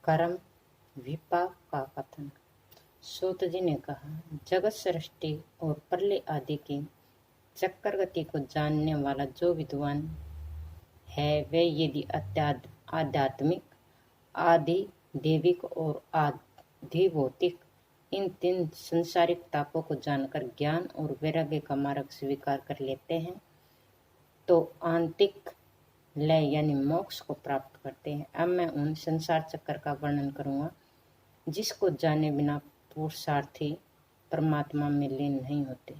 कर्म विपाक का कथन। सूत जी ने कहा, जगत सृष्टि और प्रलय आदि की चक्कर गति को जानने वाला जो विद्वान है वे यदि आध्यात्मिक, आदि देविक और आदि भौतिक इन तीन संसारिक तापों को जानकर ज्ञान और वैराग्य का मार्ग स्वीकार कर लेते हैं तो आंतिक लय यानी मोक्ष को प्राप्त करते हैं। अब मैं उन संसार चक्कर का वर्णन करूंगा जिसको जाने बिना पुरुषार्थी परमात्मा में लीन नहीं होते।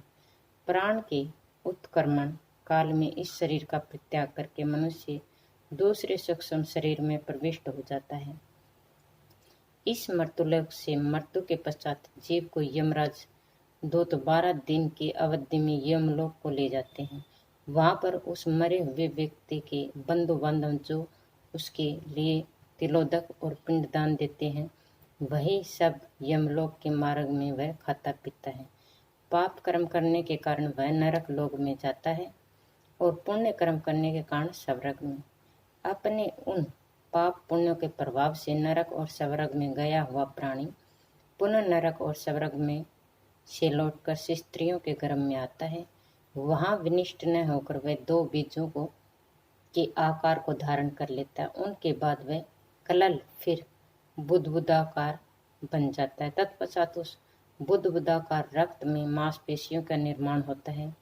प्राण के उत्क्रमण काल में इस शरीर का परित्याग करके मनुष्य दूसरे सूक्ष्म शरीर में प्रविष्ट हो जाता है। इस मृत्युलोक से मृत्यु के पश्चात जीव को यमराज दूत 12 दिन की अवधि में यमलोक को ले जाते हैं। वहां पर उस मरे हुए व्यक्ति के बंधु बांधव जो उसके लिए तिलोदक और पिंडदान देते हैं, वही सब यमलोक के मार्ग में वह खाता पीता है। पाप कर्म करने के कारण वह नरक लोक में जाता है और पुण्य कर्म करने के कारण स्वर्ग में। अपने उन पाप पुण्यों के प्रभाव से नरक और स्वर्ग में गया हुआ प्राणी पुनः नरक और स्वर्ग में से लौटकर स्त्रियों के गर्भ में आता है। वहां विनिष्ट न होकर वह 2 बीजों को के आकार को धारण कर लेता है। उनके बाद वह कलल फिर बुदबुदाकार बन जाता है। तत्पश्चात उस बुदबुदाकार रक्त में मांसपेशियों का निर्माण होता है।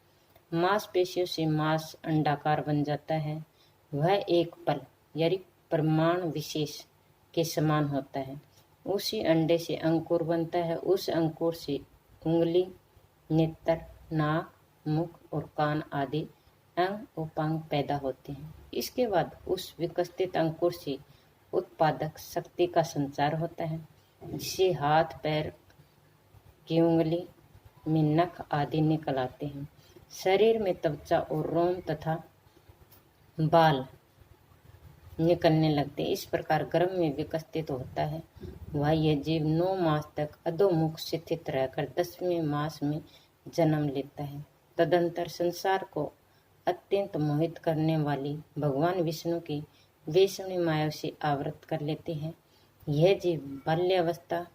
मांसपेशियों से मांस अंडाकार बन जाता है। वह एक पल यानी प्रमाण विशेष के समान होता है। उसी अंडे से अंकुर बनता है। उस अंकुर से उंगली, नेत्र, नाक, मुख और कान आदि अंग उपांग पैदा होते हैं। इसके बाद उस विकसित अंकुर से उत्पादक शक्ति का संचार होता है, जिसे हाथ पैर की उंगली में नख आदि निकल आते हैं। शरीर में त्वचा और रोम तथा बाल निकलने लगते हैं। इस प्रकार गर्भ में विकसित होता है। वह यह जीव 9 मास तक अधोमुख स्थित रहकर 10वें मास में जन्म लेता है। तदंतर संसार को अत्यंत मोहित करने वाली भगवान विष्णु की वैष्णवी माया से आवृत कर लेते हैं। यह जीव बाल्यावस्था,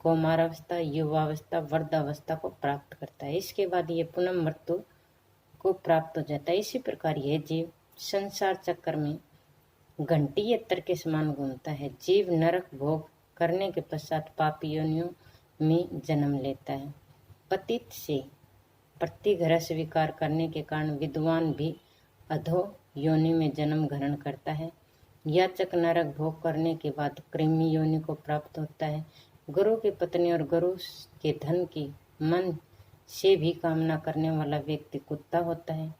कौमारावस्था, युवावस्था, वृद्धावस्था को प्राप्त करता है। इसके बाद यह पुनः मृत्यु को प्राप्त हो जाता है। इसी प्रकार यह जीव संसार चक्र में घंटी यंत्र के समान घूमता है। जीव नरक भोग करने के पश्चात पापी योनियों में जन्म लेता है। पतित से प्रतिग्रह स्वीकार करने के कारण विद्वान भी अधो योनि में जन्म ग्रहण करता है। याचक नरक भोग करने के बाद कृमि योनि को प्राप्त होता है। गुरु की पत्नी और गुरु के धन की मन से भी कामना करने वाला व्यक्ति कुत्ता होता है।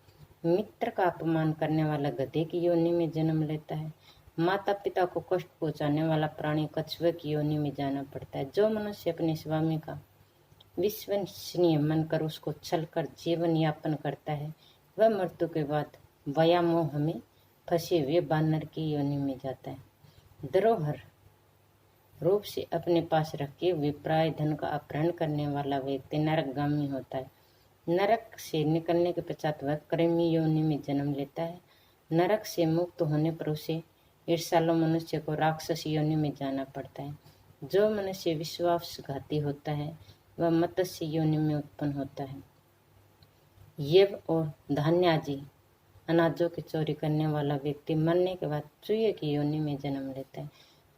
मित्र का अपमान करने वाला गधे की योनि में जन्म लेता है। माता पिता को कष्ट पहुंचाने वाला प्राणी कछुए की योनि में जाना पड़ता है। जो मनुष्य अपने स्वामी का विश्वसनीय मानकर उसको छल कर जीवन यापन करता है, वह मृत्यु के बाद व्यामोह में फंसे हुए बानर की योनि में जाता है। धरोहर रूप से अपने पास रखे हुए प्राय धन का अपहरण करने वाला व्यक्ति नरकगामी होता है। नरक से निकलने के पश्चात वह कृमि योनि में जन्म लेता है। नरक से मुक्त होने पर उसे ईर्ष्यालु मनुष्य को राक्षस योनि में जाना पड़ता है। जो मनुष्य विश्वासघाती होता है वह मत्स्य योनि में उत्पन्न होता है। यव और धान्य आदि अनाजों की चोरी करने वाला व्यक्ति मरने के बाद चूहे की योनि में जन्म लेता है।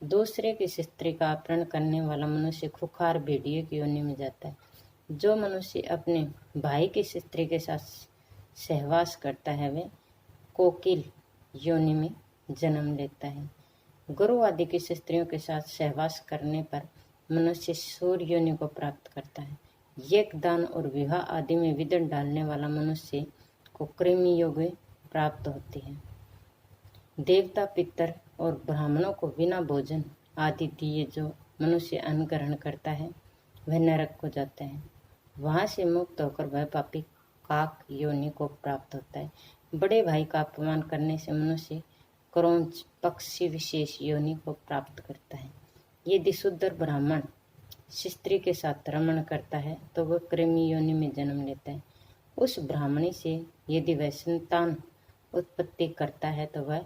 दूसरे की स्त्री का अपहरण करने वाला मनुष्य खुखार भेड़िए की योनि में जाता है। जो मनुष्य अपने भाई की स्त्री के साथ सहवास करता है वह कोकिल योनि में जन्म लेता है। गुरु आदि की स्त्रियों के साथ सहवास करने पर मनुष्य सूर योनि को प्राप्त करता है। यज्ञ, दान और विवाह आदि में विघ्न डालने वाला मनुष्य को कृमि योनि प्राप्त होती है। देवता, पितर और ब्राह्मणों को बिना भोजन आदि दिए जो मनुष्य अन्न ग्रहण करता है वह नरक को जाता है। वहां से मुक्त होकर वह पापी काक योनि को प्राप्त होता है। बड़े भाई का अपमान करने से मनुष्य क्रौंच पक्षी विशेष योनि को प्राप्त करता है। यदि शुद्ध ब्राह्मण स्त्री के साथ रमण करता है तो वह कृमि योनि में जन्म लेता है। उस ब्राह्मणी से यदि वह संतान उत्पत्ति करता है तो वह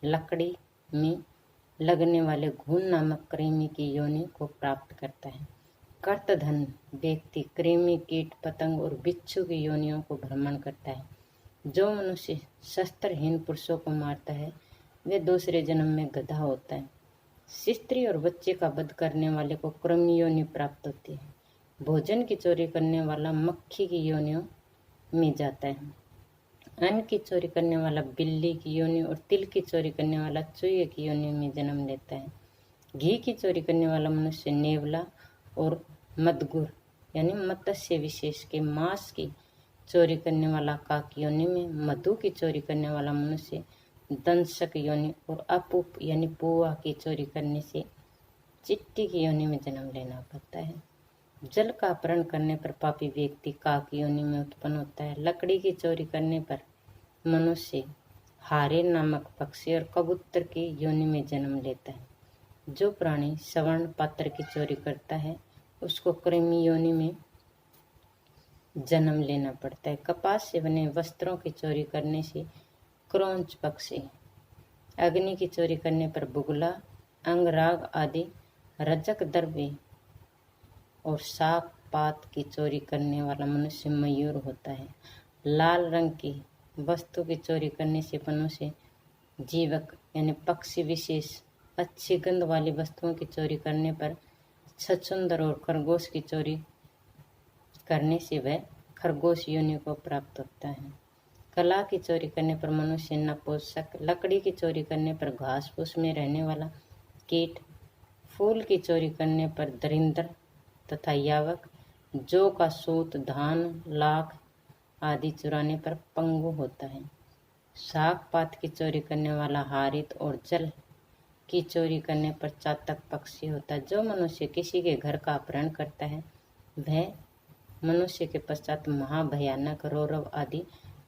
लकड़ी में लगने वाले घून नामक कृमि की योनि को प्राप्त करता है। कर्तधन व्यक्ति कृमि, कीट, पतंग और बिच्छू की योनियों को भ्रमण करता है। जो मनुष्य शस्त्रहीन पुरुषों को मारता है वे दूसरे जन्म में गधा होता है। स्त्री और बच्चे का वध करने वाले को कृमि योनि प्राप्त होती है। भोजन की चोरी करने वाला मक्खी की योनियों में जाता है। अन्न की चोरी करने वाला बिल्ली की योनि और तिल की चोरी करने वाला चूहे की योनि में जन्म लेता है। घी की चोरी करने वाला मनुष्य नेवला और मदगुर यानी मत्स्य विशेष के मांस की चोरी करने वाला काक योनि में, मधु की चोरी करने वाला मनुष्य दंशक योनि और अपूप यानी पुआ की चोरी करने से चिट्टी की योनि में जन्म लेना पड़ता है। जल का अपहरण करने पर पापी व्यक्ति काक योनि में उत्पन्न होता है। लकड़ी की चोरी करने पर मनुष्य हारे नामक पक्षी और कबूतर की योनि में जन्म लेता है। जो प्राणी स्वर्ण पात्र की चोरी करता है उसको कृमि योनि में जन्म लेना पड़ता है। कपास से बने वस्त्रों की चोरी करने से क्रौंच पक्षी, अग्नि की चोरी करने पर बुगला, अंगराग आदि रजक द्रव्य और शाक पात की चोरी करने वाला मनुष्य मयूर होता है। लाल रंग की वस्तु की चोरी करने से मनुष्य जीवक यानी पक्षी विशेष, अच्छी गंध वाली वस्तुओं की चोरी करने पर छछूंदर और खरगोश की चोरी करने से वह खरगोश योनि को प्राप्त होता है। कला की चोरी करने पर मनुष्य नपुंसक, लकड़ी की चोरी करने पर घास फूस में रहने वाला कीट, फूल की चोरी करने पर दरिंदर तथा यावक, जौ का सूत, धान, लाख आदि चुराने पर पंगु होता है। शाक पात की चोरी करने वाला हारित और जल की चोरी करने पर चातक पक्षी होता है। जो मनुष्य किसी के घर का अपहरण करता है वह मनुष्य के पश्चात महाभयानक रौरव आदि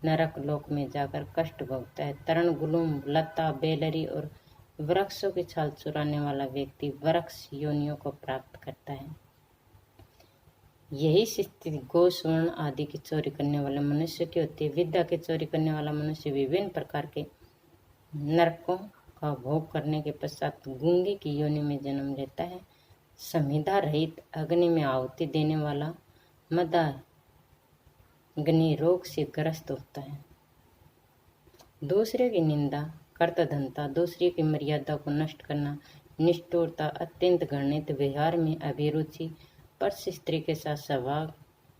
नरक लोक में जाकर कष्ट भोगता है। तरण, गुलूम, लता, बेलरी और वृक्षों की छाल चुराने वाला व्यक्ति वृक्ष योनियों को प्राप्त करता है। यही स्थिति गो, स्वर्ण आदि की चोरी करने वाले मनुष्य की होती है। विद्या की चोरी करने वाला मनुष्य विभिन्न प्रकार के नरकों का भोग करने के पश्चात गूंगे की योनि में जन्म लेता है। संविदा रहित अग्नि में आहुति देने वाला मदाग्नि रोग से ग्रस्त होता है। दूसरे की निंदा, कर्तधनता, दूसरे की मर्यादा को नष्ट करना, निष्ठुरता, अत्यंत घृणित व्यवहार में अभिरुचि, पर स्त्री के साथ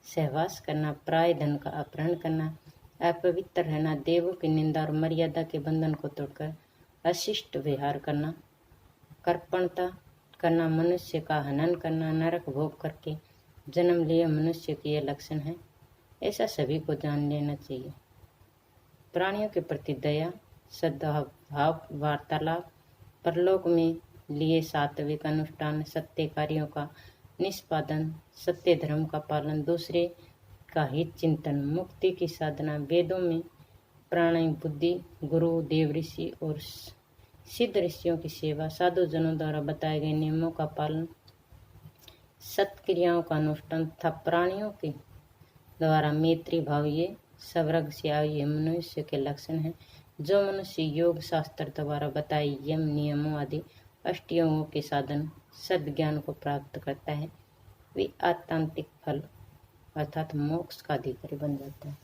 सहवास करना, प्राय धन का अपहरण करना, अपवित्र रहना, देवों की निंदा और मर्यादा के बंधन को तोड़कर अशिष्ट व्यवहार करना, कर्पणता करना, मनुष्य का हनन करना, नरक भोग करके जन्म लिए मनुष्य के ये लक्षण है। ऐसा सभी को जान लेना चाहिए। प्राणियों के प्रति दया, सद्भाव, वार्तालाप, परलोक में लिए सात्विक अनुष्ठान, सत्य कार्यों का निष्पादन, सत्य धर्म का पालन, दूसरे का हित चिंतन, मुक्ति की साधना, वेदों में प्राणायाम, बुद्धि, गुरु, देव ऋषि और सिद्ध ऋषियों की सेवा, साधु जनों द्वारा बताए गए नियमों का पालन, सत्क्रियाओं का अनुष्ठान तथा प्राणियों के द्वारा मैत्री भाव, ये सवर्ग से आए मनुष्य के लक्षण हैं। जो मनुष्य योग शास्त्र द्वारा बताए यम, नियमों आदि अष्टयोगों के साधन सद्ज्ञान को प्राप्त करता है वे आत्मांतिक फल अर्थात मोक्ष का अधिकारी बन जाता है।